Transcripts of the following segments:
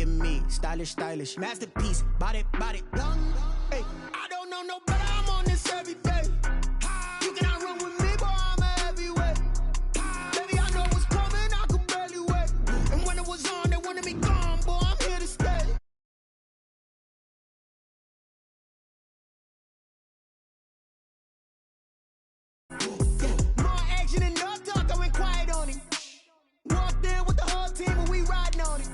at me, stylish, stylish, masterpiece, body, body, hey, I don't know no better, I'm on this every day. You cannot run with me, boy, I'm a heavyweight. Baby, I know what's coming, I could barely wait. And when it was on, they wanted me gone, boy, I'm here to stay. More action and no talk, I went quiet on it. Walked in with the whole team and we riding on it.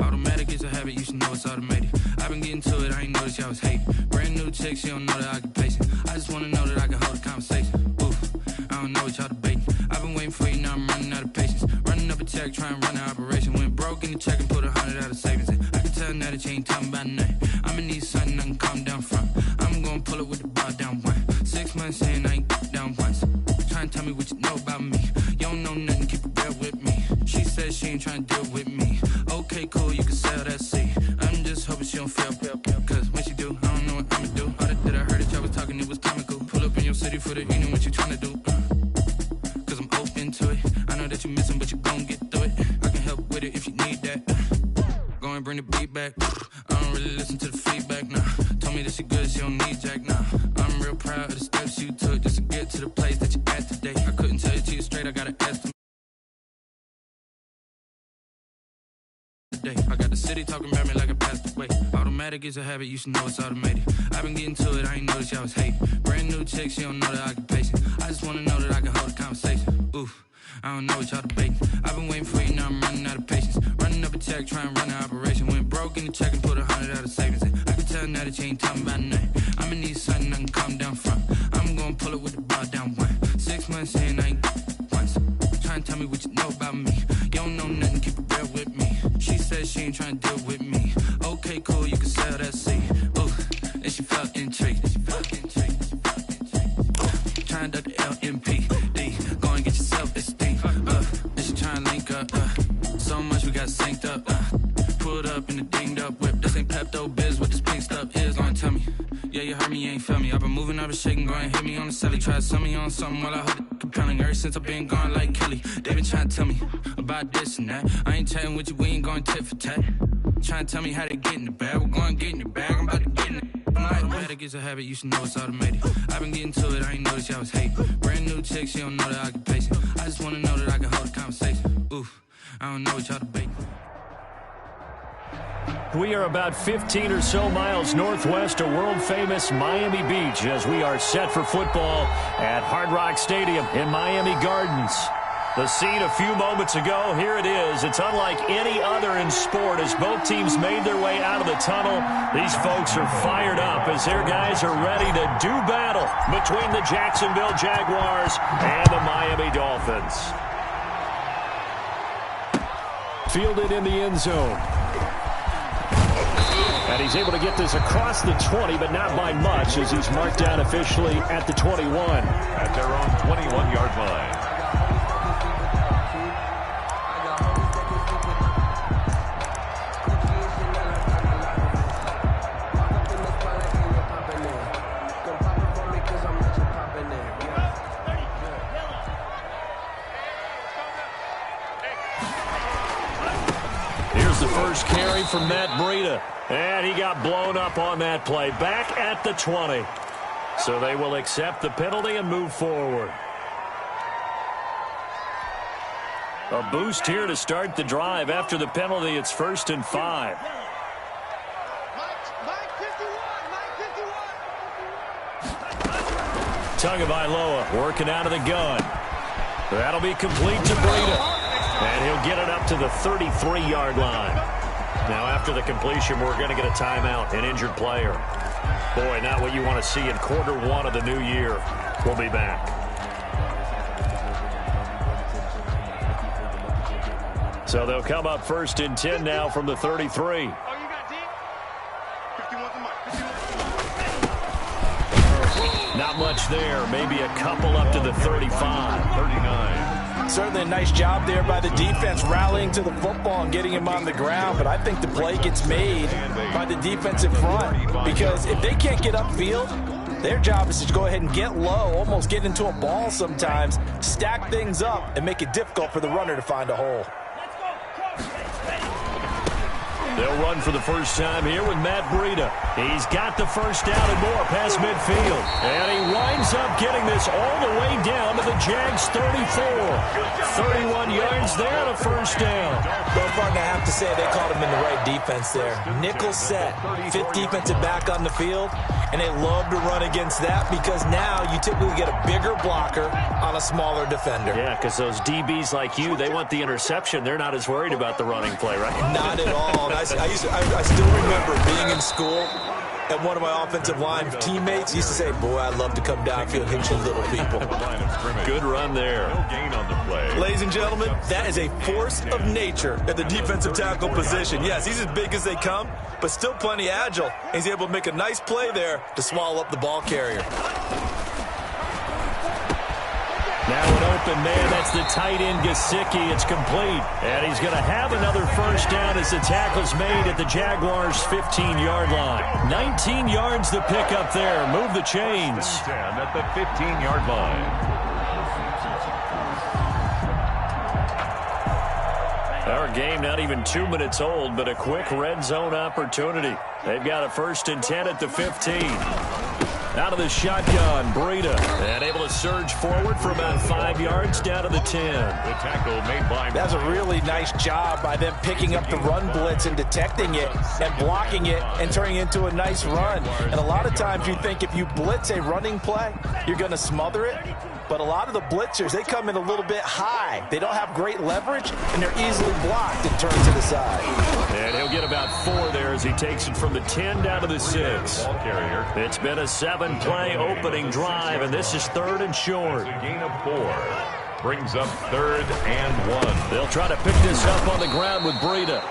Automatic is a habit, you should know it's automated. I've been getting to it, I ain't noticed y'all was hating. Brand new chick, she don't know that I can pace it. I just wanna know that I can hold a conversation. Oof, I don't know what y'all debating. I've been waiting for you, now I'm running out of patience. Running up a check, trying to run an operation. Went broke in the check and put 100 out of savings in. I can tell now that you ain't talking about nothing. I'ma need something I can calm down from. I'm gonna pull it with the bar down one. 6 months in, I ain't down once. Trying to tell me what you know about me. You don't know nothing, keep it real with me. She says she ain't trying to deal with me. Okay, cool, you can sell that seat. I'm just hoping she don't fail, cause when she do, I don't know what I'ma do. All that I heard that y'all was talking, it was comical. Pull up in your city for the evening, what you trying to do? Cause I'm open to it. I know that you missing, but you gon' get through it. I can help with it if you need that. Go and bring the beat back. I don't really listen to the feedback, nah. Told me that she good, she don't need jack, nah. I'm real proud of the steps you took just to get to the place that you at today. I couldn't tell you to you straight, I gotta ask them. I got the city talking about me like I passed away. Automatic is a habit, you should know it's automated. I've been getting to it, I ain't noticed y'all was hating. Brand new chick, she don't know that I can pace it. I just wanna know that I can hold a conversation. Oof, I don't know what y'all debating. I've been waiting for you, now I'm running out of patience. Running up a check, trying to run an operation. Went broke in the check and put 100 out of savings in. I can tell now that you ain't talking about nothing. I'ma need something I can calm down from. I'm gonna pull it with the bar down one. 6 months in, I ain't once. Trying to tell me what you know about me. You don't know nothing, keep it real with me. She says she ain't trying to deal with me. Okay, cool, you can sell that seat. Ooh, and she felt intrigued. Trying to duck the LMPD. Go and get your self-esteem. And she trying to link up. So much we got synced up. Pulled up in the dinged up whip. This ain't Pepto-Biz, what this pink stuff is. Don't tell me. Yeah, you heard me, you ain't felt me. I've been moving, I've been shaking, go and hit me on the celly. Try to sell me on something while I hold it compelling. Ever since I've been gone like Kelly, they been trying to tell me about this and that. I ain't chatting with you, we ain't going tit for tat. Trying to tell me how to get in the bag. We're going to get in your bag, I'm about to get in it. Automatic is a habit, you should know it's automated. I've been getting to it, I ain't noticed y'all was hating. Brand new chick, she don't know that I can pace it. I just wanna know that I can hold a conversation. Oof, I don't know what y'all debating. We are about 15 or so miles northwest of world-famous Miami Beach as we are set for football at Hard Rock Stadium in Miami Gardens. The scene a few moments ago, here it is. It's unlike any other in sport as both teams made their way out of the tunnel. These folks are fired up as their guys are ready to do battle between the Jacksonville Jaguars and the Miami Dolphins. Fielded in the end zone. And he's able to get this across the 20, but not by much as he's marked down officially at the 21. At their own 21-yard line. Here's the first carry from Matt Breida. And he got blown up on that play. Back at the 20. So they will accept the penalty and move forward. A boost here to start the drive. After the penalty, it's 1st and 5. Tagovailoa working out of the gun. That'll be complete to Breida. And he'll get it up to the 33-yard line. Now, after the completion, we're going to get a timeout, an injured player. Boy, not what you want to see in quarter one of the new year. We'll be back. So they'll come up 1st and 10 now from the 33. Not much there. Maybe a couple up to the 35. 39. Certainly a nice job there by the defense, rallying to the football and getting him on the ground. But I think the play gets made by the defensive front, because if they can't get upfield, their job is to go ahead and get low, almost get into a ball sometimes, stack things up, and make it difficult for the runner to find a hole. They'll run for the first time here with Matt Breida. He's got the first down and more past midfield. And he winds up getting this all the way down to the Jags 34. 31 yards there and a first down. Well, partner, I have to say they called him in the right defense there. Nickel set, fifth defensive back on the field, and they love to run against that because now you typically get a bigger blocker on a smaller defender. Yeah, because those DBs like you, they want the interception. They're not as worried about the running play, right? Not at all. I still remember being in school, and one of my offensive line teammates used to say, boy, I'd love to come downfield and hit you little people. Good run there. No gain on the play. Ladies and gentlemen, that is a force of nature at the defensive tackle position. Yes, he's as big as they come, but still plenty agile. He's able to make a nice play there to swallow up the ball carrier. Now an open man, that's the tight end Gesicki. It's complete. And he's going to have another first down as the tackle's made at the Jaguars' 15-yard line. 19 yards to pick up there. Move the chains. 10 at the 15-yard line. Our game not even 2 minutes old, but a quick red zone opportunity. They've got a 1st and 10 at the 15. Out of the shotgun, Breida, and able to surge forward for about 5 yards down to the 10. The tackle made by... That's a really nice job by them picking up the run blitz and detecting it and blocking it and turning it into a nice run. And a lot of times you think if you blitz a running play, you're going to smother it. But a lot of the blitzers, they come in a little bit high. They don't have great leverage, and they're easily blocked and turned to the side. And he'll get about 4 there as he takes it from the 10 down to the 6. Ball carrier. It's been a 7-play opening drive, and this is 3rd and short. A gain of 4. Brings up 3rd and 1. They'll try to pick this up on the ground with Breida.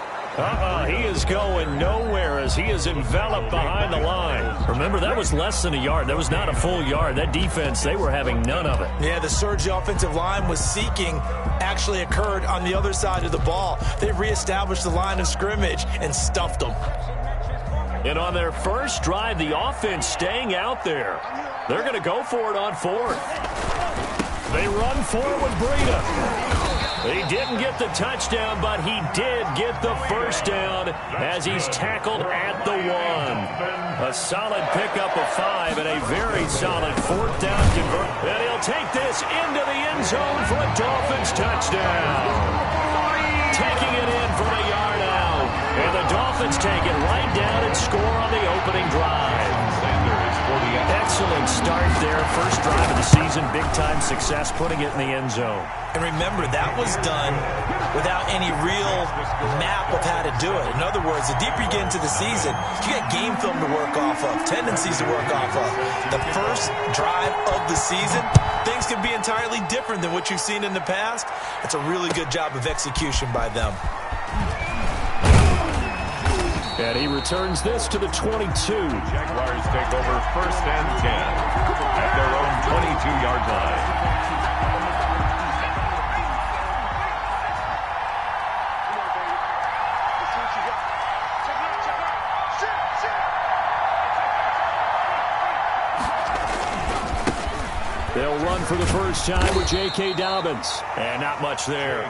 He is going nowhere as he is enveloped behind the line. Remember, that was less than a yard. That was not a full yard. That defense, they were having none of it. Yeah, the surge the offensive line was seeking actually occurred on the other side of the ball. They reestablished the line of scrimmage and stuffed them. And on their first drive, the offense staying out there. They're going to go for it on 4th. They run for it with Breida. He didn't get the touchdown, but he did get the first down as he's tackled at the 1. A solid pickup of 5 and a very solid 4th down convert. And he'll take this into the end zone for a Dolphins touchdown. Taking it in from a yard out. And the Dolphins take it right down and score on the opening drive. Excellent start there. First drive of the season. Big-time success putting it in the end zone. And remember, that was done without any real map of how to do it. In other words, the deeper you get into the season, you get game film to work off of, tendencies to work off of. The first drive of the season, things can be entirely different than what you've seen in the past. It's a really good job of execution by them. And he returns this to the 22. Jaguars take over 1st and 10 at their own 22-yard line. They'll run for the first time with J.K. Dobbins. And not much there.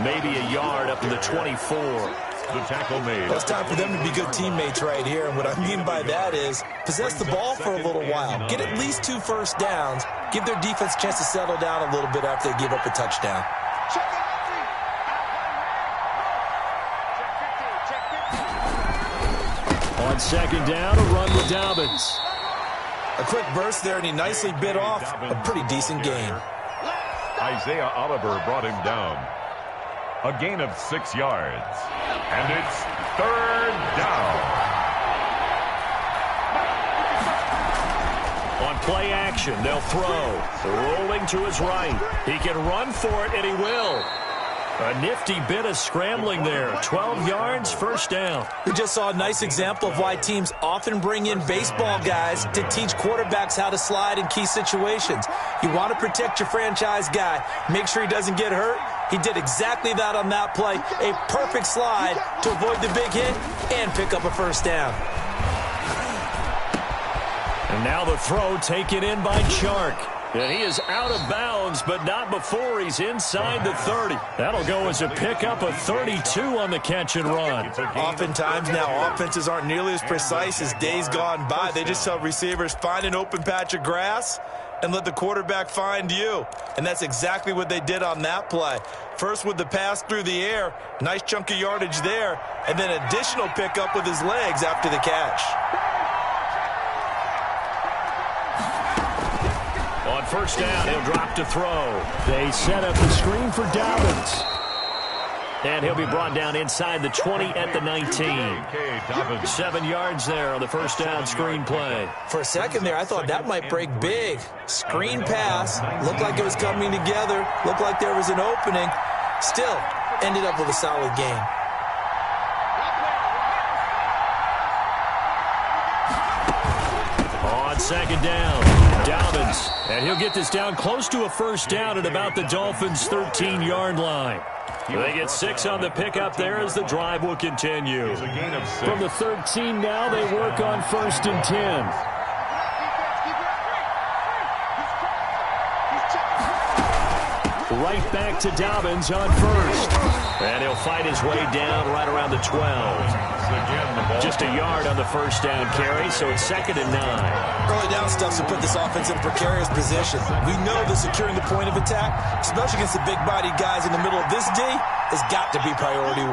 Maybe a yard up to the 24. The tackle made. Well, it's time for them to be good teammates right here. And what I mean by that is possess the ball for a little while. Get at least 2 first downs. Give their defense a chance to settle down a little bit after they give up a touchdown. On 2nd down, a run with Dobbins. A quick burst there, and he nicely bit off a pretty decent gain. Isaiah Oliver brought him down. A gain of 6 yards. And it's 3rd down. On play action, they'll throw. Rolling to his right. He can run for it, and he will. A nifty bit of scrambling there. 12 yards, first down. We just saw a nice example of why teams often bring in baseball guys to teach quarterbacks how to slide in key situations. You want to protect your franchise guy. Make sure he doesn't get hurt. He did exactly that on that play. A perfect slide to avoid the big hit and pick up a first down. And now the throw taken in by Chark. And he is out of bounds, but not before he's inside the 30. That'll go as a pickup of 32 on the catch and run. Oftentimes now, offenses aren't nearly as precise as days gone by. They just tell receivers, find an open patch of grass and let the quarterback find you. And that's exactly what they did on that play. First with the pass through the air, nice chunk of yardage there, and then additional pickup with his legs after the catch. On first down, he'll drop to throw. They set up the screen for Dobbins. And he'll be brought down inside the 20 at the 19. 7 yards there on the first down screen play. For a second there, I thought that might break big. Screen pass. Looked like it was coming together. Looked like there was an opening. Still, ended up with a solid gain. On second down, Dobbins. And he'll get this down close to a first down at about the Dolphins' 13-yard line. They get 6 on the pickup there as the drive will continue. From the 13 now, they work on first and 10. Right back to Dobbins on first. And he'll fight his way down right around the 12. Just a yard on the first down carry, so it's 2nd and 9. Early down stuff to put this offense in a precarious position. We know that securing the point of attack, especially against the big-bodied guys in the middle of this D, has got to be priority 1.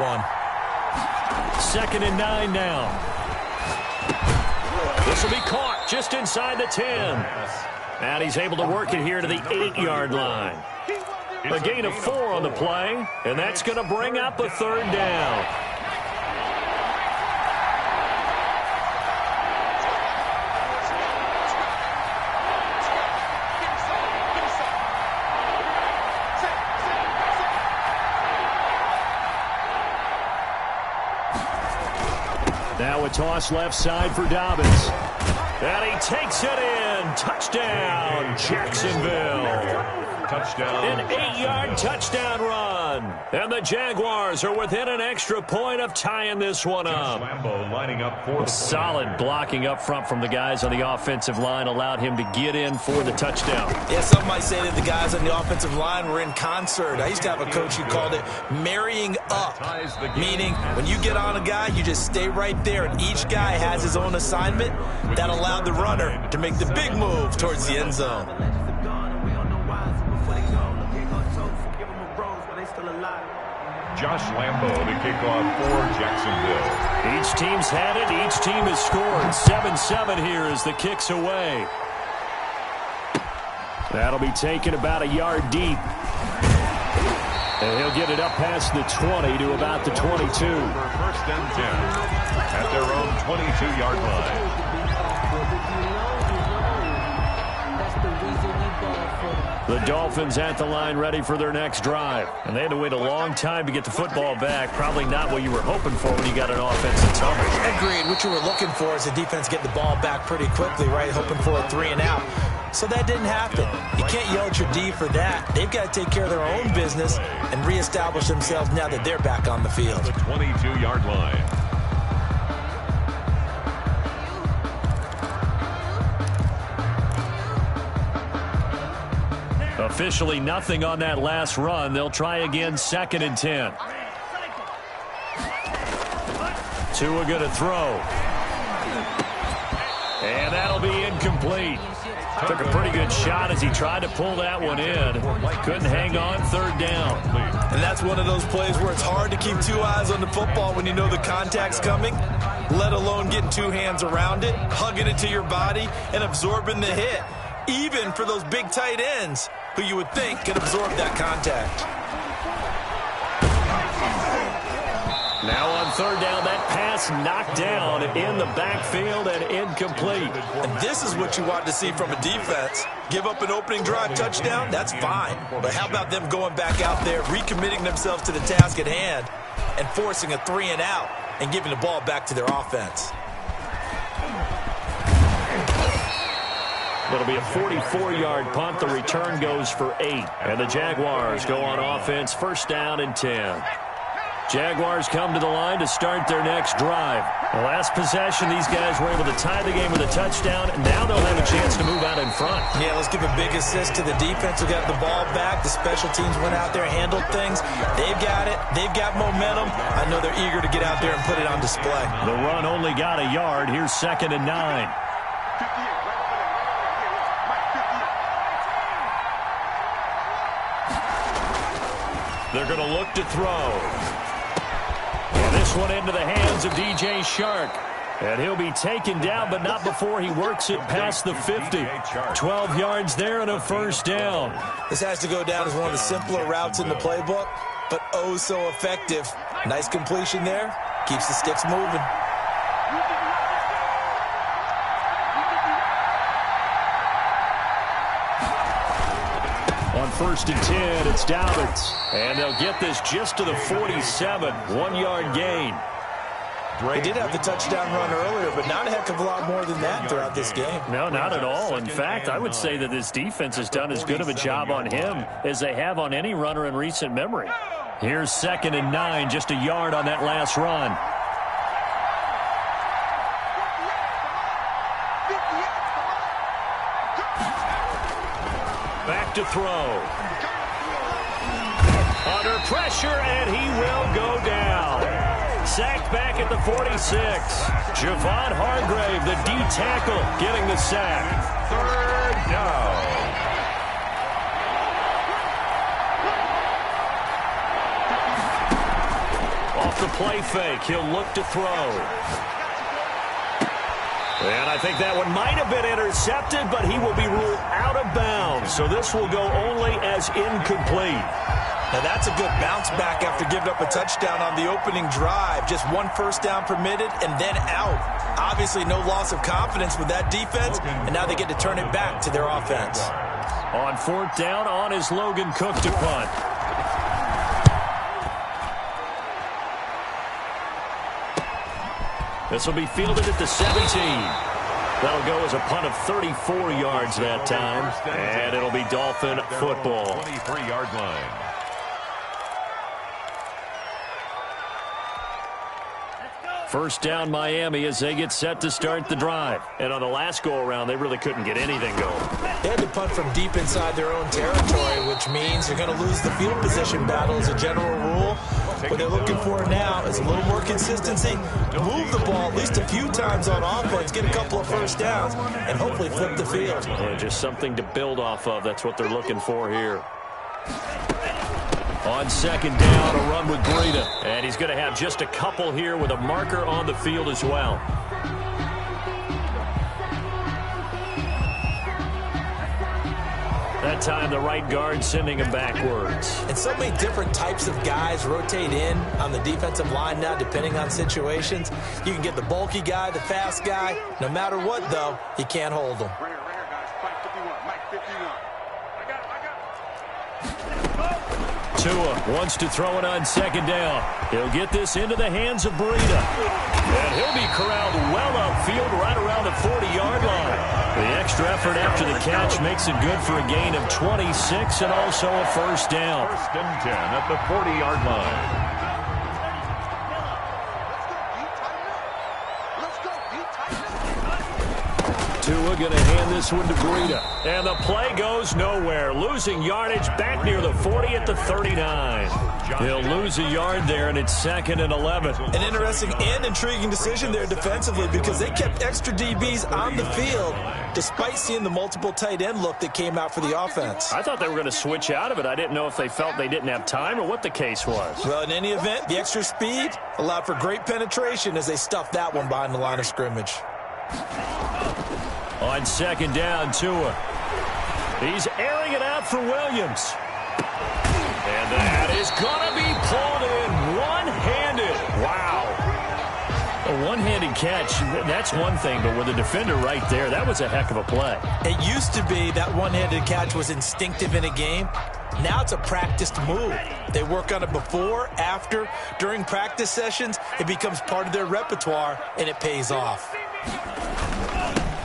2nd and 9 now. This will be caught just inside the 10. And he's able to work it here to the 8-yard line. A gain of 4 on the play, and that's going to bring up a third down. Now a toss left side for Dobbins. And he takes it in. Touchdown, Jacksonville. Touchdown. An 8-yard touchdown run. And the Jaguars are within an extra point of tying this one up. Lambeau lining up for the solid blocking up front from the guys on the offensive line allowed him to get in for the touchdown. Yeah, some might say that the guys on the offensive line were in concert. I used to have a coach who called it marrying up, meaning when you get on a guy, you just stay right there, and each guy has his own assignment. That allowed the runner to make the big move towards the end zone. Josh Lambeau to kick off for Jacksonville. Each team's had it. Each team has scored. 7-7 here as the kick's away. That'll be taken about a yard deep. And he'll get it up past the 20 to about the 22. For first and 10 at their own 22-yard line. The Dolphins at the line ready for their next drive. And they had to wait a long time to get the football back. Probably not what you were hoping for when you got an offense that's hungry. Agreed. What you were looking for is the defense get the ball back pretty quickly, right? Hoping for a 3 and out. So that didn't happen. You can't yell at your D for that. They've got to take care of their own business and reestablish themselves now that they're back on the field. The 22-yard line. Officially nothing on that last run. They'll try again, 2nd and 10. Tua going to throw. And that'll be incomplete. Took a pretty good shot as he tried to pull that one in. Couldn't hang on, 3rd down. And that's one of those plays where it's hard to keep 2 eyes on the football when you know the contact's coming, let alone getting 2 hands around it, hugging it to your body, and absorbing the hit. Even for those big tight ends who you would think could absorb that contact. Now on third down, that pass knocked down in the backfield and incomplete. And this is what you want to see from a defense. Give up an opening drive touchdown, that's fine. But how about them going back out there, recommitting themselves to the task at hand, and forcing a 3-and-out and giving the ball back to their offense? It'll be a 44-yard punt. The return goes for 8. And the Jaguars go on offense, first down and 10. Jaguars come to the line to start their next drive. The last possession, these guys were able to tie the game with a touchdown, and now they'll have a chance to move out in front. Yeah, let's give a big assist to the defense who got the ball back. The special teams went out there, handled things. They've got it. They've got momentum. I know they're eager to get out there and put it on display. The run only got a yard. Here's 2nd and 9. They're going to look to throw. And this one into the hands of DJ Shark. And he'll be taken down, but not before he works it past the 50. 12 yards there and a first down. This has to go down as one of the simpler routes in the playbook, but oh so effective. Nice completion there. Keeps the sticks moving. On 1st and 10, it's Dobbins. And they'll get this just to the 47. 1-yard gain. They did have the touchdown run earlier, but not a heck of a lot more than that throughout this game. No, not at all. In fact, I would say that this defense has done as good of a job on him as they have on any runner in recent memory. Here's 2nd and 9, just a yard on that last run. Back to throw. Under pressure, and he will go down. Sacked back at the 46. Javon Hargrave, the D tackle, getting the sack. 3rd down. Off the play fake, he'll look to throw. And I think that one might have been intercepted, but he will be ruled out of bounds. So this will go only as incomplete. Now that's a good bounce back after giving up a touchdown on the opening drive. Just 1 first down permitted and then out. Obviously no loss of confidence with that defense, and now they get to turn it back to their offense. On 4th down, on is Logan Cook to punt. This will be fielded at the 17. That'll go as a punt of 34 yards that time, and it'll be Dolphin football. 23-yard line. First down Miami as they get set to start the drive. And on the last go-around, they really couldn't get anything going. They had to punt from deep inside their own territory, which means you're going to lose the field position battle as a general rule. What they're looking for now is a little more consistency, move the ball at least a few times on offense, get a couple of first downs, and hopefully flip the field. Yeah, just something to build off of. That's what they're looking for here. On 2nd down, a run with Breida. And he's going to have just a couple here with a marker on the field as well. That time, the right guard sending him backwards. And so many different types of guys rotate in on the defensive line now, depending on situations. You can get the bulky guy, the fast guy. No matter what, though, you can't hold them. Tua wants to throw it on 2nd down. He'll get this into the hands of Breida. And he'll be corralled well upfield right around the 40-yard line. The extra effort after the catch makes it good for a gain of 26 and also a first down. 1st and 10 at the 40-yard line. Tua going to hand this one to Breida. And the play goes nowhere. Losing yardage back near the 40 at the 39. He'll lose a yard there, and it's 2nd and 11. An interesting and intriguing decision there defensively because they kept extra DBs on the field despite seeing the multiple tight end look that came out for the offense. I thought they were going to switch out of it. I didn't know if they felt they didn't have time or what the case was. Well, in any event, the extra speed allowed for great penetration as they stuffed that one behind the line of scrimmage. On 2nd down, Tua. He's airing it out for Williams. And that is going to be pulled in one-handed. Wow. catch, that's one thing, but with the defender right there, that was a heck of a play. It used to be that one-handed catch was instinctive in a game. Now it's a practiced move. They work on it before, after, during practice sessions. It becomes part of their repertoire, and it pays off.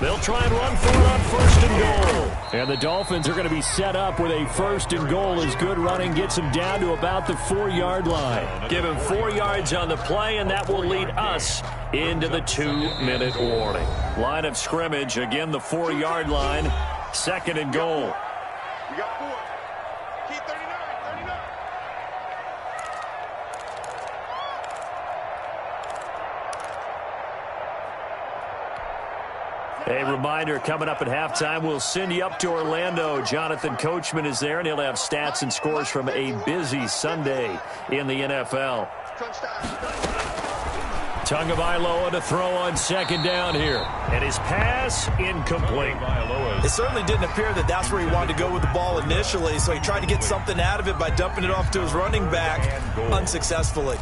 They'll try and run for it on first and goal. And the Dolphins are going to be set up with a first and goal as good running gets them down to about the 4-yard line. Give him 4 yards on the play, and that will lead us into the 2-minute warning. Line of scrimmage, again the 4-yard line, second and goal. We got 4. Keep 39. A reminder, coming up at halftime, we'll send you up to Orlando. Jonathan Coachman is there, and he'll have stats and scores from a busy Sunday in the NFL. Tagovailoa to throw on second down here. And his pass incomplete. It certainly didn't appear that that's where he wanted to go with the ball initially, so he tried to get something out of it by dumping it off to his running back unsuccessfully.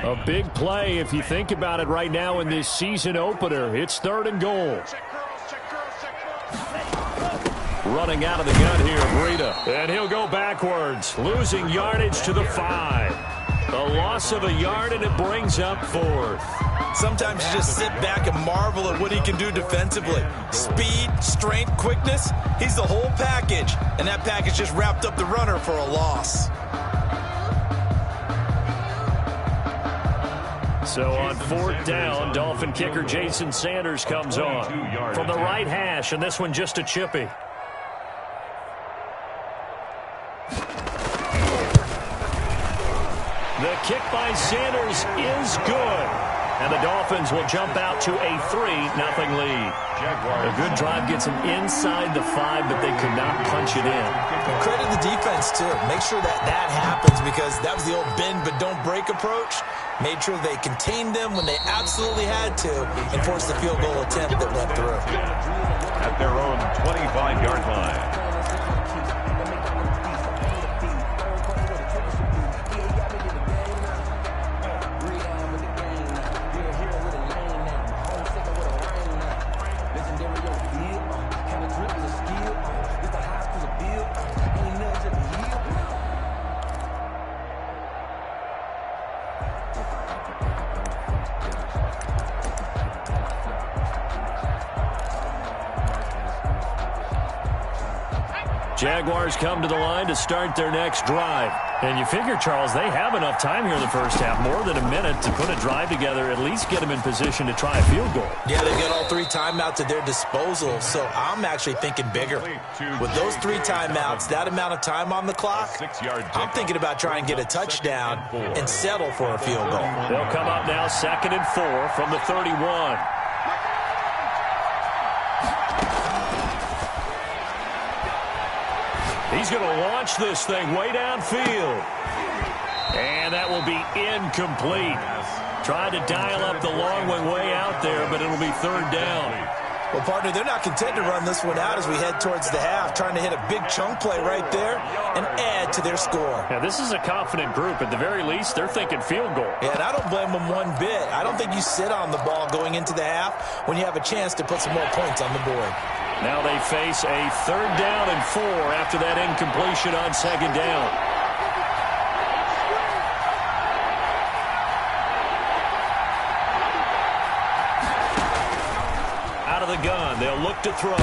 A big play if you think about it right now in this season opener. It's third and goal. Running out of the gun here, Breida. And he'll go backwards, losing yardage to the 5. A loss of a yard, and it brings up 4th. Sometimes you just sit back and marvel at what he can do defensively. Speed, strength, quickness, he's the whole package. And that package just wrapped up the runner for a loss. So on 4th down, Dolphin kicker Jason Sanders comes on from the right hash, and this one just a chippy. The kick by Sanders is good. And the Dolphins will jump out to a 3-0 lead. A good drive gets them inside the 5, but they could not punch it in. Credit the defense, too. Make sure that happens, because that was the old bend but don't break approach. Made sure they contained them when they absolutely had to and forced the field goal attempt that went through. At their own 25-yard line. Jaguars come to the line to start their next drive. And you figure, Charles, they have enough time here in the first half, more than a minute, to put a drive together, at least get them in position to try a field goal. Yeah, they've got all 3 timeouts at their disposal, so I'm actually thinking bigger. With those 3 timeouts, that amount of time on the clock, I'm thinking about trying to get a touchdown and settle for a field goal. They'll come up now 2nd and 4 from the 31. He's going to launch this thing way downfield. And that will be incomplete. Tried to dial up the long one way out there, but it'll be 3rd down. Well, partner, they're not content to run this one out as we head towards the half, trying to hit a big chunk play right there and add to their score. Yeah, this is a confident group. At the very least, they're thinking field goal. Yeah, and I don't blame them one bit. I don't think you sit on the ball going into the half when you have a chance to put some more points on the board. Now they face a 3rd down and 4 after that incompletion on 2nd down. Out of the gun, they'll look to throw.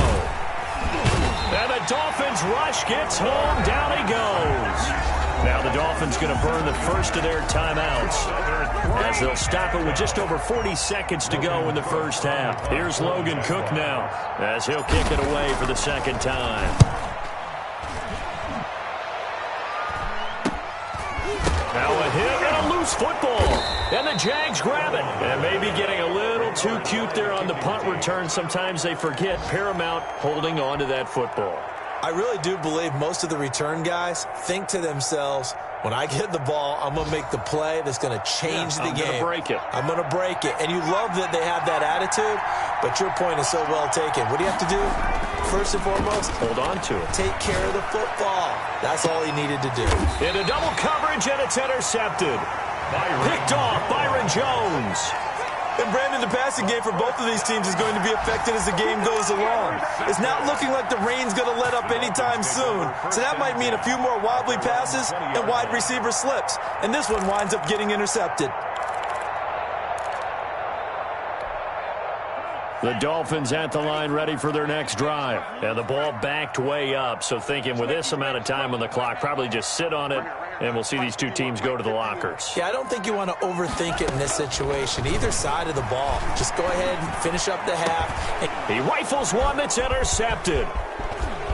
And the Dolphins rush gets home. Down he goes. Now the Dolphins going to burn the first of their timeouts as they'll stop it with just over 40 seconds to go in the first half. Here's Logan Cook now as he'll kick it away for the 2nd time. Now a hit and a loose football. And the Jags grab it. And maybe getting a little too cute there on the punt return. Sometimes they forget Paramount holding on to that football. I really do believe most of the return guys think to themselves, when I get the ball, I'm going to make the play that's going to change the game. I'm going to break it. I'm going to break it. And you love that they have that attitude, but your point is so well taken. What do you have to do? First and foremost, hold on to it. Take care of the football. That's all he needed to do. Into double coverage, and it's intercepted. Picked off, Byron Jones. And Brandon, the passing game for both of these teams is going to be affected as the game goes along. It's not looking like the rain's going to let up anytime soon. So that might mean a few more wobbly passes and wide receiver slips. And this one winds up getting intercepted. The Dolphins at the line ready for their next drive. And the ball backed way up. So thinking with this amount of time on the clock, probably just sit on it, and we'll see these two teams go to the lockers. Yeah, I don't think you want to overthink it in this situation. Either side of the ball. Just go ahead and finish up the half. He rifles one that's intercepted.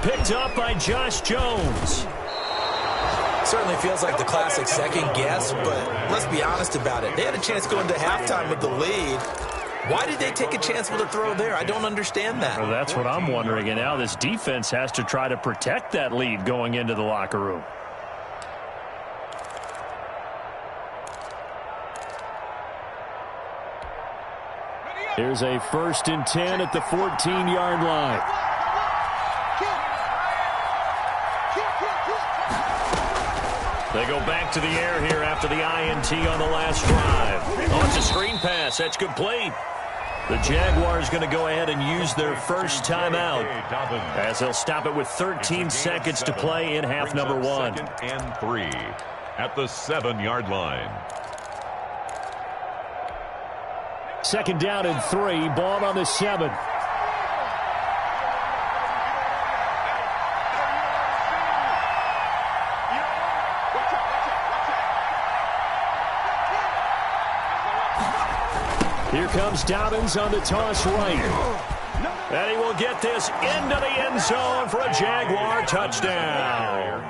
Picked up by Josh Jones. Certainly feels like the classic second guess, but let's be honest about it. They had a chance going to halftime with the lead. Why did they take a chance with a throw there? I don't understand that. Well, that's what I'm wondering. And now this defense has to try to protect that lead going into the locker room. Here's a 1st and 10 at the 14-yard line. They go back to the air here after the INT on the last drive. Oh, it's a screen pass. That's complete. The Jaguars going to go ahead and use their first timeout as they'll stop it with 13 seconds to play in half number 1. 2nd and 3 at the 7-yard line. 2nd down and 3. Ball on the 7. Here comes Dobbins on the toss right. And he will get this into the end zone for a Jaguar touchdown.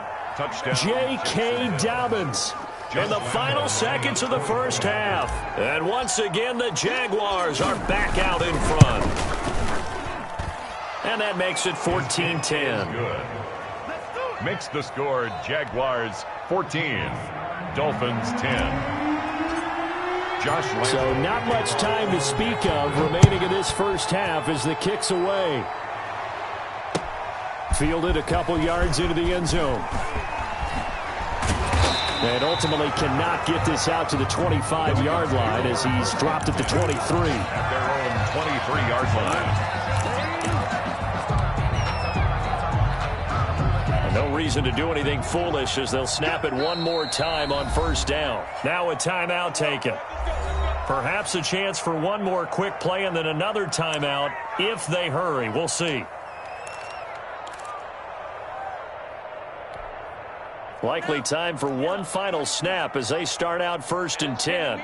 J.K. Dobbins in the final seconds of the first half. And once again, the Jaguars are back out in front. And that makes it 14-10. Good. Makes the score Jaguars 14, Dolphins 10. So not much time to speak of remaining in this first half as the kick's away. Fielded a couple yards into the end zone. And ultimately cannot get this out to the 25-yard line as he's dropped at the 23. At their own 23-yard line. And no reason to do anything foolish as they'll snap it one more time on 1st down. Now a timeout taken. Perhaps a chance for one more quick play and then another timeout if they hurry. We'll see. Likely time for one final snap as they start out 1st and 10.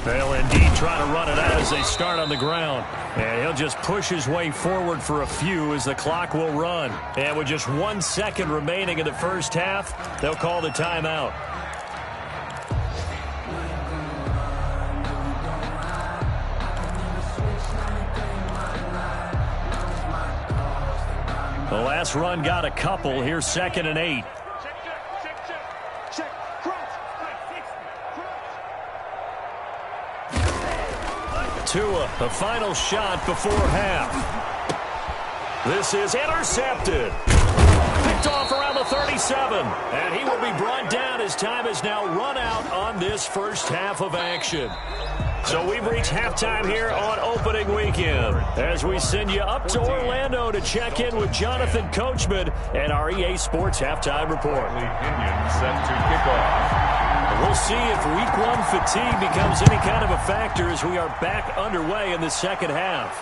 They'll indeed try to run it out as they start on the ground. And he'll just push his way forward for a few as the clock will run. And with just 1 second remaining in the first half, they'll call the timeout. The last run got a couple. Here's 2nd and 8. Tua, the final shot before half. This is intercepted. Picked off around the 37. And he will be brought down as time has now run out on this first half of action. So we've reached halftime here on opening weekend as we send you up to Orlando to check in with Jonathan Coachman and our EA Sports Halftime Report. Set to kick off. We'll see if Week 1 fatigue becomes any kind of a factor as we are back underway in the second half.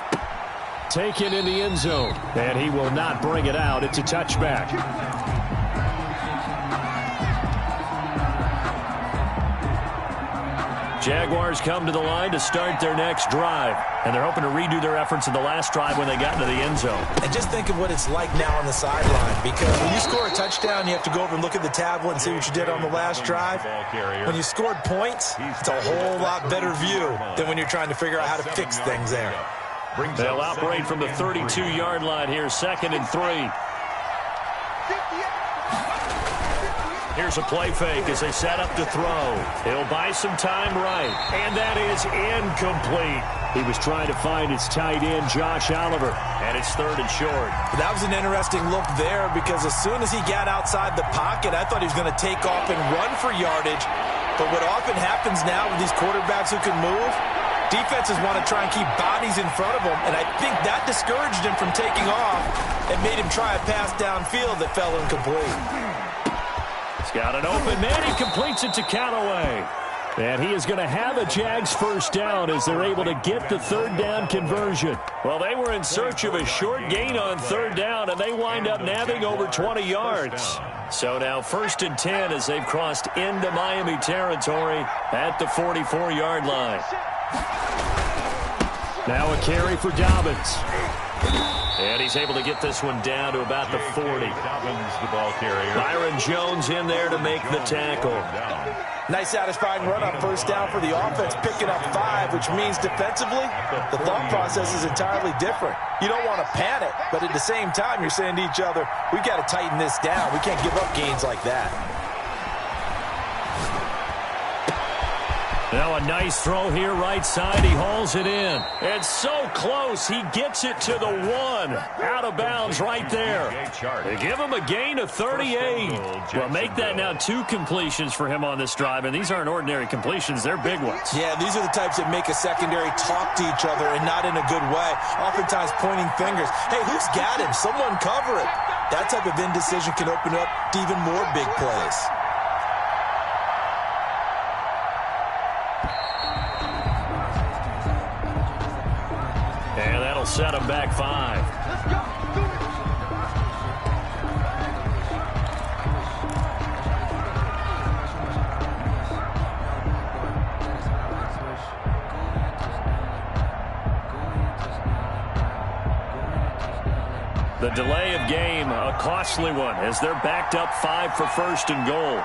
Taken in the end zone, and he will not bring it out. It's a touchback. Jaguars come to the line to start their next drive, and they're hoping to redo their efforts in the last drive when they got into the end zone. And just think of what it's like now on the sideline, because when you score a touchdown, you have to go over and look at the tablet and see what you did on the last drive. When you scored points, it's a whole lot better view than when you're trying to figure out how to fix things there. They'll operate from the 32-yard line here, 2nd and 3. Here's a play fake as they set up to throw. He'll buy some time right, and that is incomplete. He was trying to find his tight end, Josh Oliver, and it's 3rd and short. That was an interesting look there because as soon as he got outside the pocket, I thought he was going to take off and run for yardage. But what often happens now with these quarterbacks who can move, defenses want to try and keep bodies in front of them, and I think that discouraged him from taking off and made him try a pass downfield that fell incomplete. He's got an open man. He completes it to Callaway. And he is going to have a Jags first down as they're able to get the 3rd down conversion. Well, they were in search of a short gain on 3rd down, and they wind up nabbing over 20 yards. So now 1st and 10 as they've crossed into Miami territory at the 44-yard line. Now a carry for Dobbins. And he's able to get this one down to about the 40. Dobbins, the ball carrier. Byron Jones in there to make the tackle. Nice satisfying run on 1st down for the offense, picking up 5, which means defensively, the thought process is entirely different. You don't want to panic, but at the same time, you're saying to each other, we've got to tighten this down. We can't give up gains like that. Now a nice throw here right side. He hauls it in. And so close, he gets it to the 1. Out of bounds right there. They give him a gain of 38. Well, make that now 2 completions for him on this drive. And these aren't ordinary completions. They're big ones. Yeah, these are the types that make a secondary talk to each other and not in a good way. Oftentimes pointing fingers. Hey, who's got him? Someone cover it. That type of indecision can open up to even more big plays. And that'll set him back 5. The delay of game, a costly one, as they're backed up 5 for 1st and goal.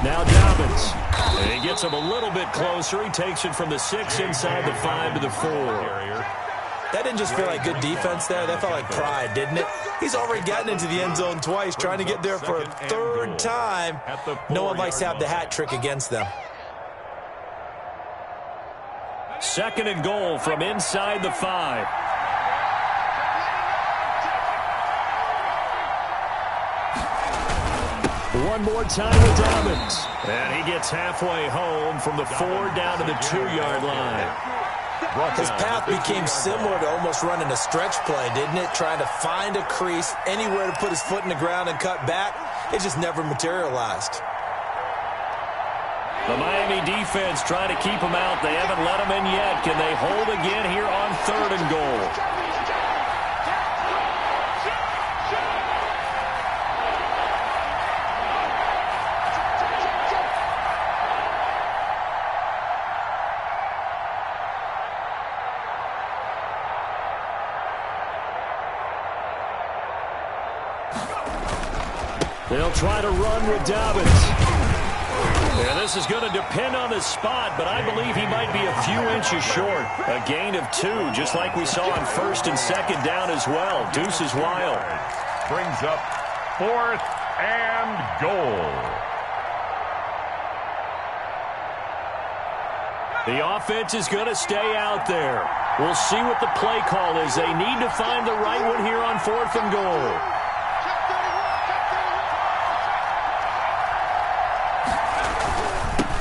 Now Dobbins. And he gets him a little bit closer. He takes it from the 6 inside the 5 to the 4. That didn't just feel like good defense there. That felt like pride, didn't it? He's already gotten into the end zone twice, trying to get there for a 3rd time. No one likes to have the hat trick against them. 2nd and goal from inside the 5. One more time with Dobbins. And he gets halfway home from the 4 down to the 2-yard line. His path became similar to almost running a stretch play, didn't it? Trying to find a crease, anywhere to put his foot in the ground and cut back. It just never materialized. The Miami defense trying to keep him out. They haven't let him in yet. Can they hold again here on 3rd and goal? They'll try to run with Dobbins. Yeah, this is going to depend on his spot, but I believe he might be a few inches short. A gain of 2, just like we saw on 1st and 2nd down as well. Deuce is wild. Brings up 4th and goal. The offense is going to stay out there. We'll see what the play call is. They need to find the right one here on 4th and goal.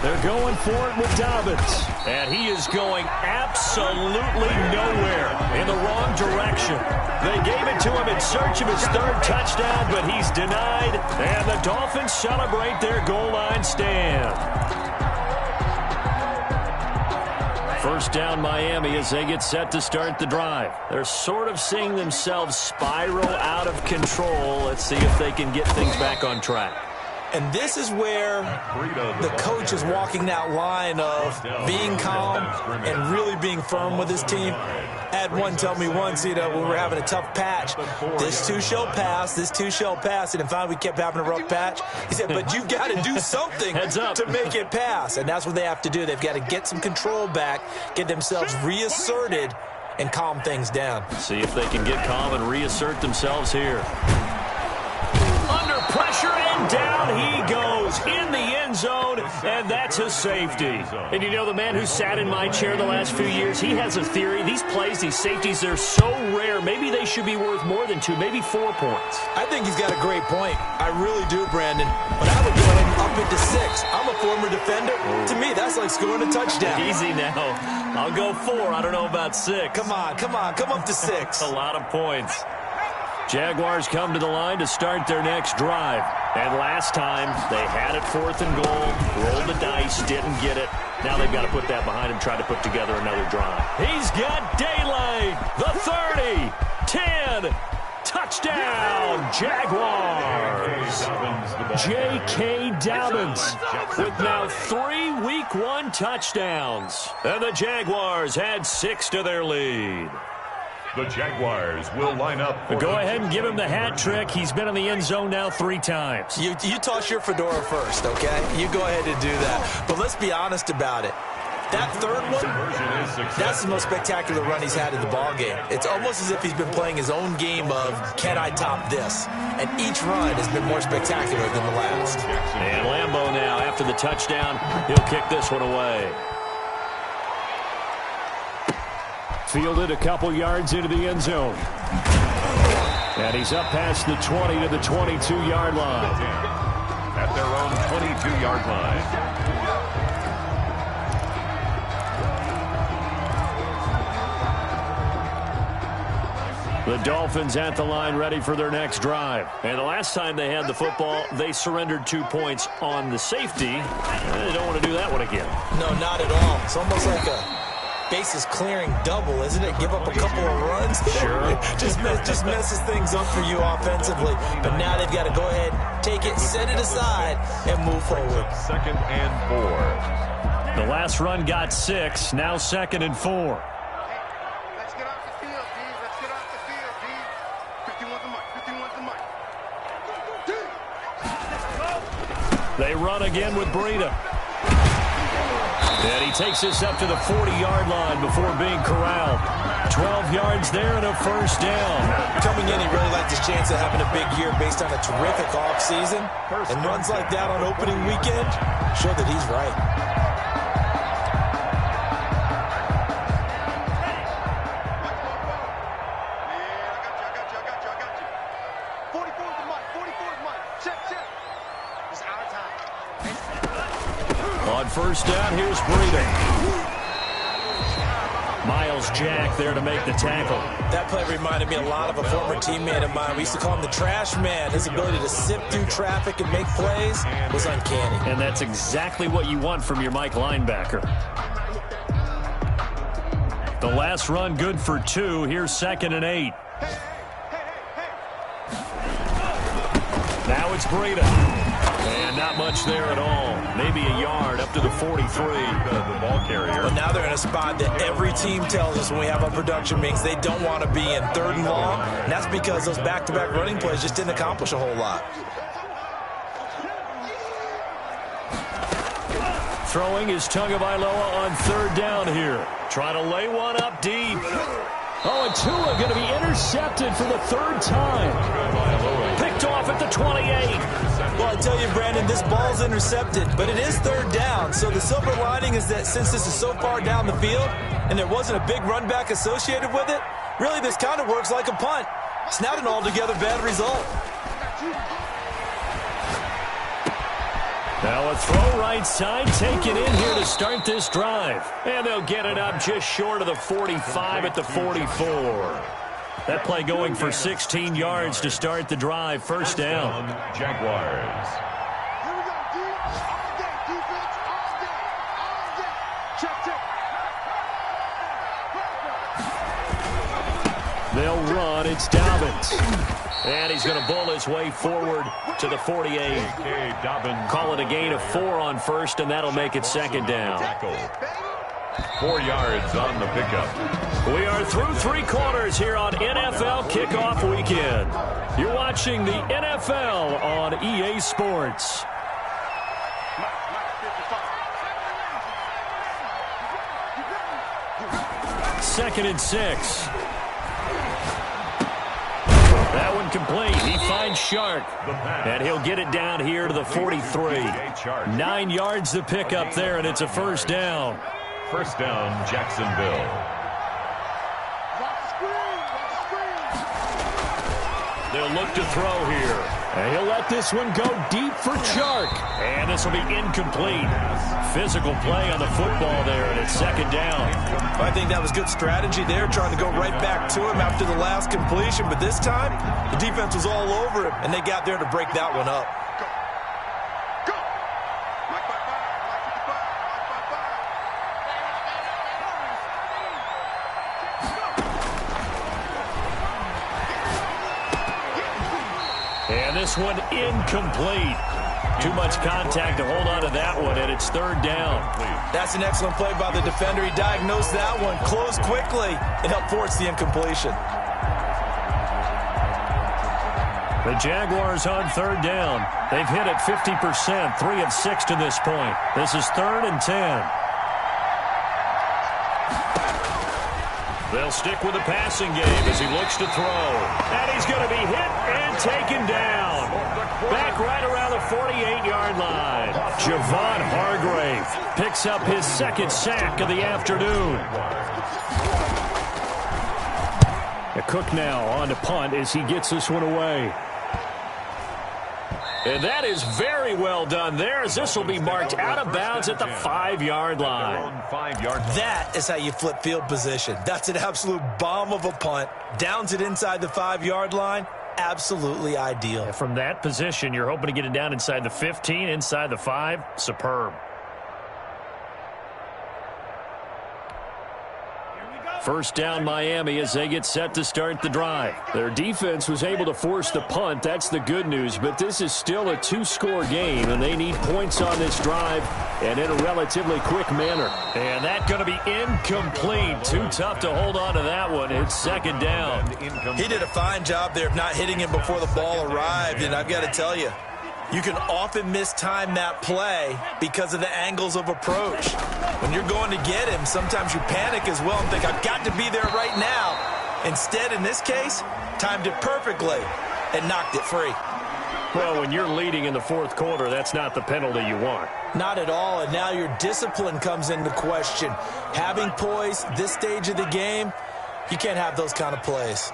They're going for it with Dobbins. And he is going absolutely nowhere in the wrong direction. They gave it to him in search of his 3rd touchdown, but he's denied. And the Dolphins celebrate their goal line stand. 1st down Miami as they get set to start the drive. They're sort of seeing themselves spiral out of control. Let's see if they can get things back on track. And this is where the coach is walking that line of being calm and really being firm with his team. I had one tell me once, when we were having a tough patch, this too shall pass, this too shall pass. And finally we kept having a rough patch. He said, but you've got to do something to make it pass. And that's what they have to do. They've got to get some control back, get themselves reasserted, and calm things down. See if they can get calm and reassert themselves here. zone, and that's a safety. And you know, the man who sat in my chair the last few years, he has a theory. These plays, these safeties, they're so rare. Maybe they should be worth more than 2, maybe 4 points. I think he's got a great point. I really do, Brandon. But I would go ahead and up it to 6. I'm a former defender. To me, that's like scoring a touchdown. Easy now. I'll go 4. I don't know about 6. Come on. Come up to 6. A lot of points. Jaguars come to the line to start their next drive. And last time, they had it 4th and goal, rolled the dice, didn't get it. Now they've got to put that behind him, try to put together another drive. He's got daylight. The 30, 10, touchdown, Jaguars. J.K. Dobbins with now 3 Week 1 touchdowns. And the Jaguars had 6 to their lead. The Jaguars will line up. Go ahead and give him the hat trick. He's been in the end zone now 3 times. You toss your fedora first, okay? You go ahead and do that. But let's be honest about it. That third one, that's the most spectacular run he's had in the ballgame. It's almost as if he's been playing his own game of, can I top this? And each run has been more spectacular than the last. And Lambeau now, after the touchdown, he'll kick this one away. Fielded a couple yards into the end zone. And he's up past the 20 to the 22-yard line. At their own 22-yard line. The Dolphins at the line ready for their next drive. And the last time they had the football, they surrendered 2 points on the safety. They don't want to do that one again. No, not at all. It's almost like a bases clearing double, isn't it? Give up a couple of runs. Sure. just messes things up for you offensively. But now they've got to go ahead, take it, set it aside, and move forward. 2nd and 4. The last run got 6. Now 2nd and 4. Let's get off the field, D. Let's get off the field, D. 51's the mic. 51's the mic. They run again with Breida. And he takes this up to the 40-yard line before being corralled. 12 yards there and a first down. Coming in, he really liked his chance of having a big year based on a terrific offseason. And runs like that on opening weekend show that he's right. On first down, here's Breida. Miles Jack there to make the tackle. That play reminded me a lot of a former teammate of mine. We used to call him the trash man. His ability to sift through traffic and make plays was uncanny. And that's exactly what you want from your Mike linebacker. The last run good for 2. Here's 2nd and 8. Now it's Breida. And not much there at all. Maybe a yard up to the 43. The ball carrier. But now they're in a spot that every team tells us when we have our production meetings they don't want to be in 3rd and long. And that's because those back-to-back running plays just didn't accomplish a whole lot. Throwing is Tagovailoa on 3rd down here. Trying to lay one up deep. Oh, and Tua going to be intercepted for the 3rd time. Picked off at the 28. Well, I tell you, Brandon, this ball's intercepted, but it is 3rd down. So the silver lining is that since this is so far down the field and there wasn't a big run back associated with it, really this kind of works like a punt. It's not an altogether bad result. Now a throw right side taken in here to start this drive. And they'll get it up just short of the 45 at the 44. That play going for 16 yards to start the drive. First down. Jaguars. Here we go, D. All day. Defense, all day. All day. Check. They'll run. It's Dobbins. And he's going to bull his way forward to the 48. Call it a gain of 4 on first, and that'll make it 2nd down. 4 yards on the pickup. We are through 3 quarters here on NFL Kickoff Weekend. You're watching the NFL on EA Sports. 2nd and 6. That one complete. He finds Shark. And he'll get it down here to the 43. 9 yards to pick up there, and it's a first down. First down, Jacksonville. They'll look to throw here. And he'll let this one go deep for Shark. And this will be incomplete. Physical play on the football there, and it's second down. I think that was good strategy there, trying to go right back to him after the last completion. But this time, the defense was all over him, and they got there to break that one up. Go! Mike 55, Mike 55. And this one incomplete. Too much contact to hold on to that one, and it's third down. That's an excellent play by the defender. He diagnosed that one, closed quickly, and helped force the incompletion. The Jaguars on third down. They've hit it 50%, 3 of 6 to this point. This is 3rd and 10. They'll stick with the passing game as he looks to throw. And he's going to be hit and taken down. Back right around the 48-yard line. Javon Hargrave picks up his second sack of the afternoon. Cook now on to punt as he gets this one away. And that is very well done there, as this will be marked out of bounds at the 5-yard line. That is how you flip field position. That's an absolute bomb of a punt. Downs it inside the 5-yard line. Absolutely ideal. And from that position, you're hoping to get it down inside the 15, inside the 5. Superb. First down Miami as they get set to start the drive. Their defense was able to force the punt. That's the good news. But this is still a 2-score game, and they need points on this drive and in a relatively quick manner. And that's going to be incomplete. Too tough to hold on to that one. It's second down. He did a fine job there of not hitting him before the ball arrived. And I've got to tell you, you can often mistime that play because of the angles of approach. When you're going to get him, sometimes you panic as well and think, I've got to be there right now. Instead, in this case, timed it perfectly and knocked it free. Well, when you're leading in the fourth quarter, that's not the penalty you want. Not at all, and now your discipline comes into question. Having poise this stage of the game, you can't have those kind of plays.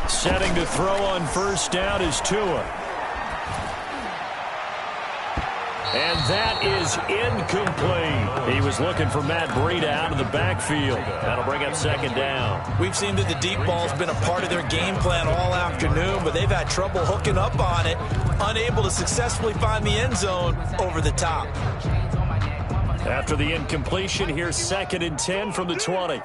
Setting to throw on first down is Tua. And that is incomplete. He was looking for Matt Breida out of the backfield. That'll bring up second down. We've seen that the deep ball's been a part of their game plan all afternoon, but they've had trouble hooking up on it, unable to successfully find the end zone over the top. After the incompletion, here's 2nd and 10 from the 20.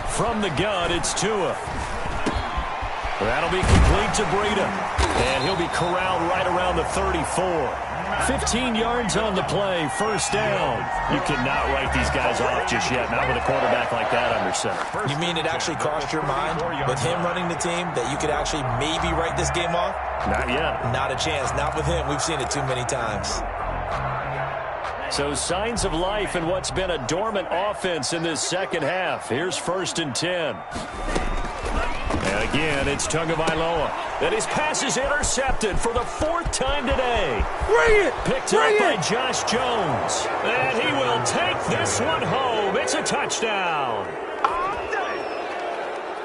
From the gun, it's Tua. That'll be complete to Breida. And he'll be corralled right around the 34. 15 yards on the play, first down. You cannot write these guys off just yet, not with a quarterback like that under center. You mean it actually crossed your mind with him running the team that you could actually maybe write this game off? Not yet. Not a chance. Not with him. We've seen it too many times. So signs of life in what's been a dormant offense in this second half. Here's 1st and 10. And again, it's Tagovailoa. And his pass is intercepted for the 4th time today. Picked up by Josh Jones. And he will take this one home. It's a touchdown.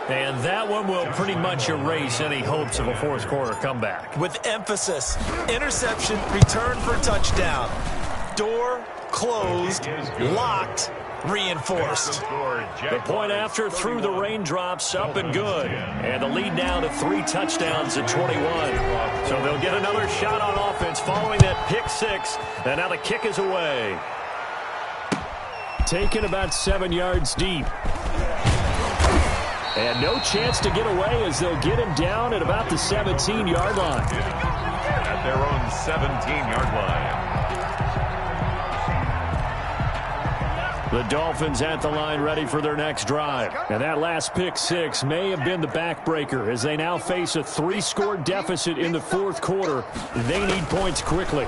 And that one will pretty much erase any hopes of a fourth quarter comeback. With emphasis, interception, return for touchdown. Door closed, locked, reinforced. The point after through the raindrops, up and good. And the lead now to 3 touchdowns at 21. So they'll get another shot on offense following that pick 6. And now the kick is away. Taken about 7 yards deep. And no chance to get away as they'll get him down at about the 17-yard line. At their own 17-yard line. The Dolphins at the line ready for their next drive. And that last pick 6 may have been the backbreaker as they now face a 3-score deficit in the fourth quarter. They need points quickly.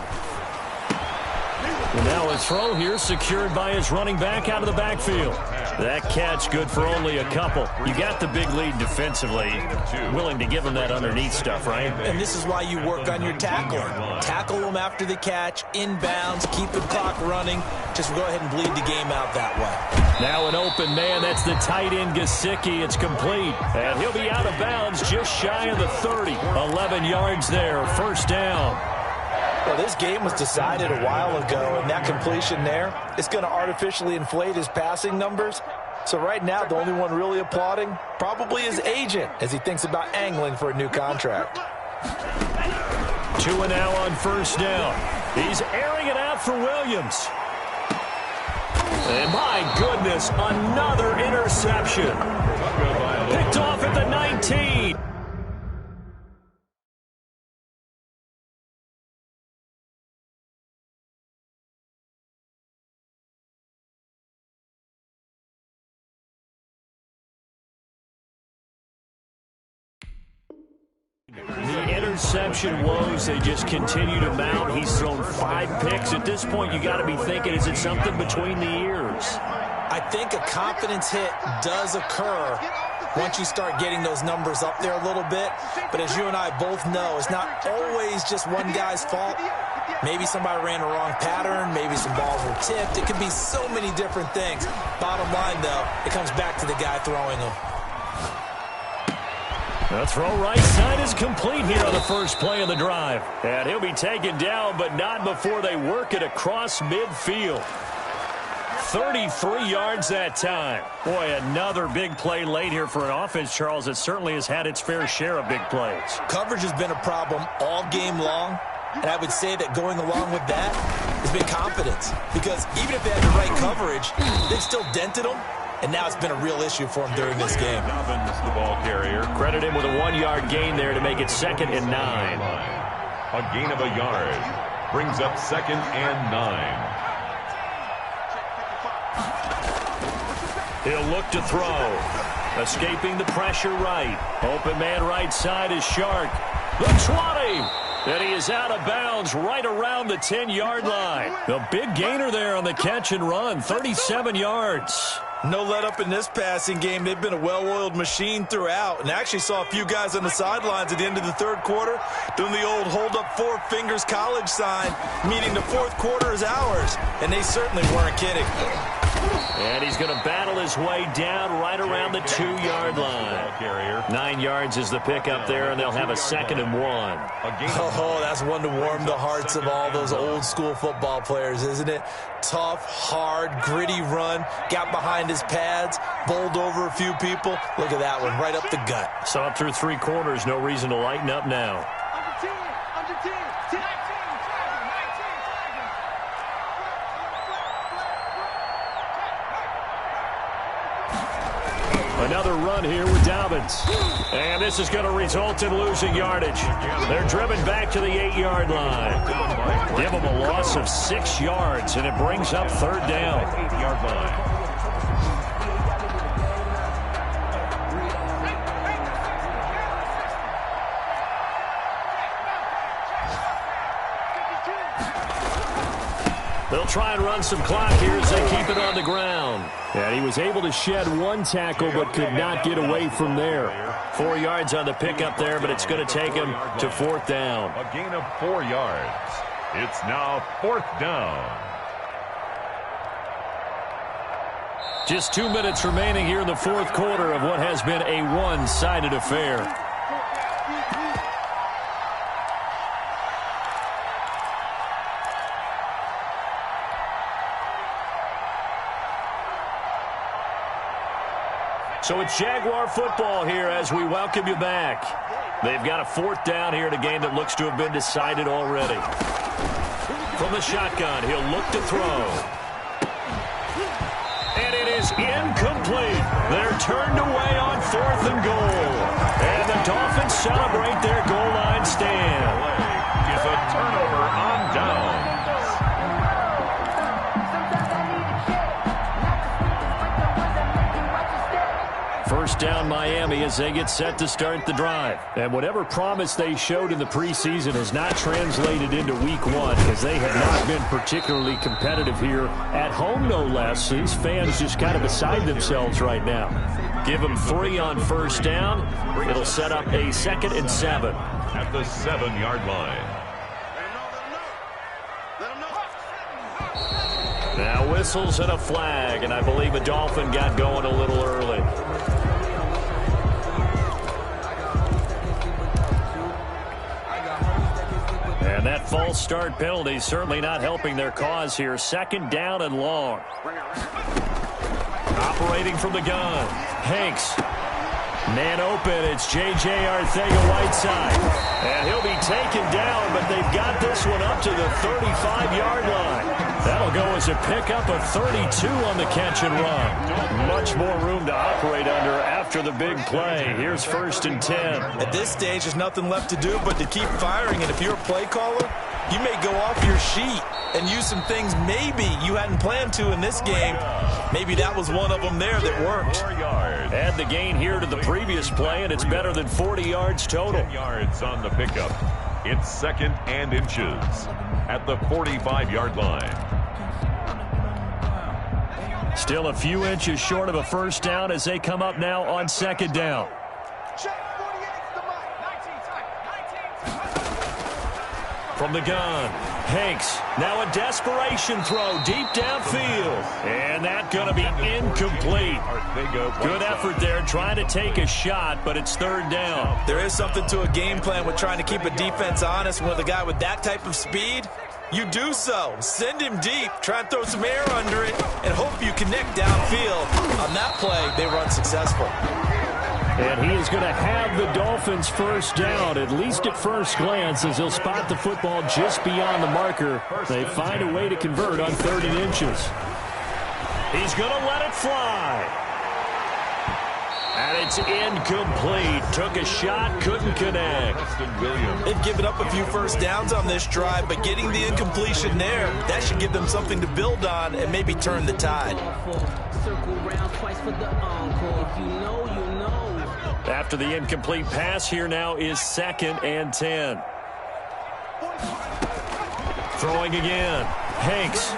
And now a throw here secured by his running back out of the backfield. That catch good for only a couple. You got the big lead defensively. Willing to give him that underneath stuff, right? And this is why you work on your tackling. Tackle them after the catch, inbounds, keep the clock running. Just go ahead and bleed the game out that way. Now an open man. That's the tight end, Gesicki. It's complete. And he'll be out of bounds just shy of the 30. 11 yards there. First down. Well, this game was decided a while ago, and that completion there, it's going to artificially inflate his passing numbers. So right now, the only one really applauding probably his agent as he thinks about angling for a new contract. 2 and now on first down. He's airing it out for Williams. And my goodness, another interception. Picked off at the 19. The interception woes, they just continue to mount. He's thrown 5 picks. At this point, you got to be thinking, is it something between the ears? I think a confidence hit does occur once you start getting those numbers up there a little bit. But as you and I both know, it's not always just one guy's fault. Maybe somebody ran a wrong pattern. Maybe some balls were tipped. It could be so many different things. Bottom line, though, it comes back to the guy throwing them. The throw right side is complete here on the first play of the drive. And he'll be taken down, but not before they work it across midfield. 33 yards that time. Boy, another big play late here for an offense, Charles, that certainly has had its fair share of big plays. Coverage has been a problem all game long, and I would say that going along with that has been confidence. Because even if they had the right coverage, they still dented them. And now it's been a real issue for him during this game. Dobbins, the ball carrier. Credit him with a 1-yard gain there to make it 2nd and 9. A gain of a yard brings up 2nd and 9. He'll look to throw. Escaping the pressure right. Open man right side is Shark. The 20. And he is out of bounds right around the 10-yard line. The big gainer there on the catch and run. 37 yards. No let up in this passing game. They've been a well-oiled machine throughout. And I actually saw a few guys on the sidelines at the end of the third quarter doing the old hold up 4 fingers college sign, meaning the fourth quarter is ours. And they certainly weren't kidding. And he's going to battle his way down right around the 2-yard line. 9 yards is the pickup there, and they'll have a 2nd and 1. Oh, that's one to warm the hearts of all those old-school football players, isn't it? Tough, hard, gritty run. Got behind his pads, bowled over a few people. Look at that one, right up the gut. Saw it through 3 quarters. No reason to lighten up now. Another run here with Dobbins. And this is going to result in losing yardage. They're driven back to the 8-yard line. Give them a loss of 6 yards, and it brings up 3rd down. 8-yard line. They'll try and run some clock here as they keep it on the ground. And he was able to shed 1 tackle but could not get away from there. 4 yards on the pickup there, but it's going to take him to 4th down. A gain of 4 yards. It's now 4th down. Just 2 minutes remaining here in the 4th quarter of what has been a one-sided affair. So it's Jaguar football here as we welcome you back. They've got a 4th down here in a game that looks to have been decided already. From the shotgun, he'll look to throw. And it is incomplete. They're turned away on 4th and goal. And the Dolphins celebrate their goal line stand. Is a turnover on downs. First down Miami as they get set to start the drive. And whatever promise they showed in the preseason has not translated into week one, because they have not been particularly competitive here at home, no less. These fans just kind of beside themselves right now. Give them 3 on first down. It'll set up a 2nd and 7. At the 7-yard line. Now whistles and a flag, and I believe a Dolphin got going a little early. And that false start penalty certainly not helping their cause here. 2nd down and long. Operating from the gun. Hanks. Man open. It's J.J. Arcega-Whiteside. And he'll be taken down, but they've got this one up to the 35-yard line. That'll go as a pickup of 32 on the catch and run. Much more room to operate under after the big play. Here's 1st and 10. At this stage, there's nothing left to do but to keep firing. And if you're a play caller, you may go off your sheet and use some things maybe you hadn't planned to in this game. Maybe that was one of them there that worked. Add the gain here to the previous play, and it's better than 40 yards total. 10 yards on the pickup. It's 2nd and inches at the 45-yard line. Still a few inches short of a first down as they come up now on 2nd down. From the gun, Hanks. Now a desperation throw deep downfield. And that's going to be incomplete. Good effort there trying to take a shot, but it's 3rd down. There is something to a game plan with trying to keep a defense honest. With a guy with that type of speed, you do so. Send him deep, try and throw some air under it, and hope you connect downfield. On that play, they were unsuccessful. And he is going to have the Dolphins first down, at least at first glance, as he'll spot the football just beyond the marker. They find a way to convert on 3rd and inches. He's going to let it fly. And it's incomplete. Took a shot, couldn't connect. They've given up a few first downs on this drive, but getting the incompletion there, that should give them something to build on and maybe turn the tide. After the incomplete pass, here now is 2nd and 10. Throwing again. Hanks.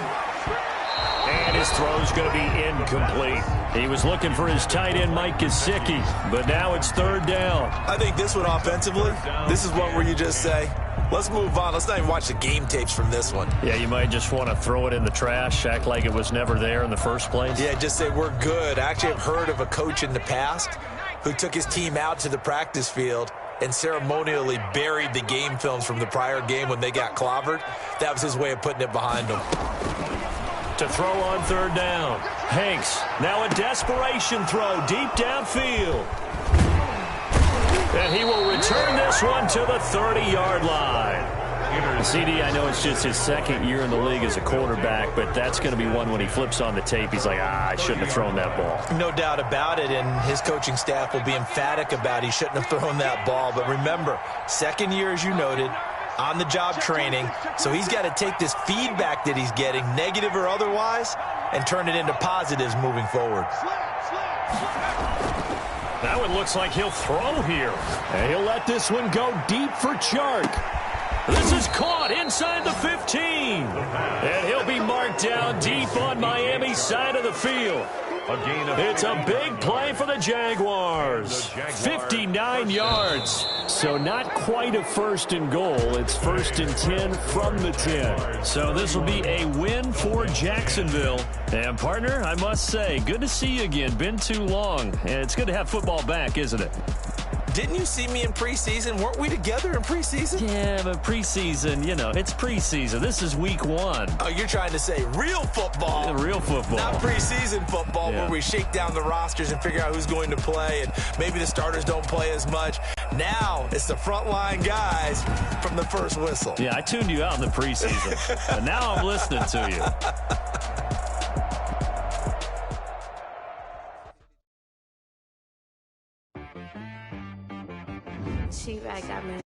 And his throw's going to be incomplete. He was looking for his tight end, Mike Gesicki, but now it's 3rd down. I think this one offensively, this is one where you just say, let's move on. Let's not even watch the game tapes from this one. Yeah, you might just want to throw it in the trash, act like it was never there in the first place. Yeah, just say we're good. I actually have heard of a coach in the past who took his team out to the practice field and ceremonially buried the game films from the prior game when they got clobbered. That was his way of putting it behind them. To throw on 3rd down. Hanks, now a desperation throw deep downfield. And he will return this one to the 30-yard line. CD, I know it's just his 2nd year in the league as a quarterback, but that's going to be one when he flips on the tape, he's like, I shouldn't have thrown that ball. No doubt about it, and his coaching staff will be emphatic about he shouldn't have thrown that ball. But remember, 2nd year, as you noted, on-the-job training, so he's got to take this feedback that he's getting, negative or otherwise, and turn it into positives moving forward. That one looks like he'll throw here. And he'll let this one go deep for Chark. This is caught inside the 15. And he'll be marked down deep on Miami's side of the field. It's a big play for the Jaguars. 59 yards. So not quite a 1st and goal. It's 1st and 10 from the 10. So this will be a win for Jacksonville. And partner, I must say, good to see you again. Been too long. And it's good to have football back, isn't it? Didn't you see me in preseason? Weren't we together in preseason? Yeah, but preseason, you know, it's preseason. This is week 1. Oh, you're trying to say real football. Yeah, real football. Not preseason football, where we shake down the rosters and figure out who's going to play, and maybe the starters don't play as much. Now it's the frontline guys from the first whistle. Yeah, I tuned you out in the preseason, and now I'm listening to you. She right got me